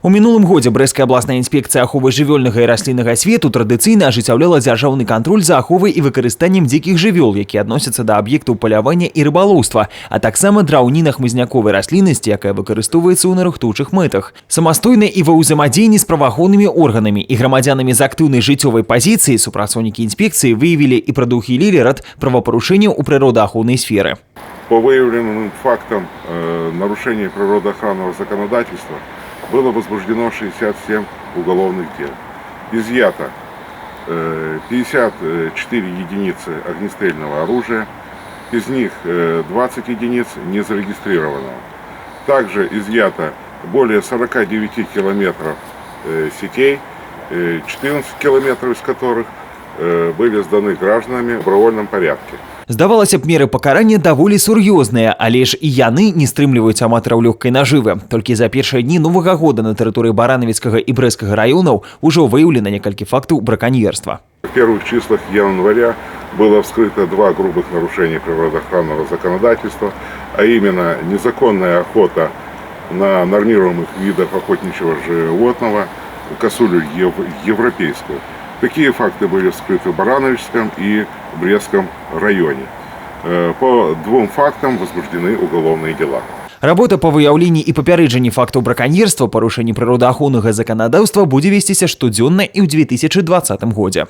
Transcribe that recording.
У мінулым годзе брэсцкая абласная інспекцыя аховы жывёльнага і расліннага свету традыцыйна ажыццяўляла дзяржаўны кантроль за аховай і выкарыстаннем дзікіх жывёл, якія адносяцца да аб'ектаў палявання і рыбалоўства, а таксама драўніна хмызняковай расліннасці, якая выкарыстоўваецца ў нарыхтоўчых мэтах. Самастойна і ва ўзаемадзеянні з праваахоўнымі органамі і грамадзянамі з актыўнай жыццёвай пазіцыі супрацоўнікі інспекцыі выявілі і прадухілілі рад правапарушэнняў у прыродаахоўнай сферы. По выявленным фактам нарушения природоохранного законодательства было возбуждено 67 уголовных дел. Изъято 54 единицы огнестрельного оружия, из них 20 единиц незарегистрированного. Также изъято более 49 километров сетей, 14 километров из которых были сданы гражданами в добровольном порядке. Здавалася б, меры пакарання даволі сур'ёзныя, але ж і яны не стрымліваюць аматараў лёгкай нажывы. Толькі за першыя дні Новага года на тэрыторыі Баранавіцкага і Брэсцкага раёнаў ужо выяўлена некалькі фактаў браканьерства. В первых числах января было вскрыто 2 грубых нарушения природоохранного законодательства, а именно незаконная охота на нормируемых видах охотничьего животного, косулю европейскую. Такие факты были вскрыты в Барановичском и Брестском районе. По 2 фактам возбуждены уголовные дела. Работа па выяўленні і папярэджанні фактаў браканьерства, парушэнні прыродаахоўнага заканадаўства будзе весціся штодзённа і ў 2020 годзе.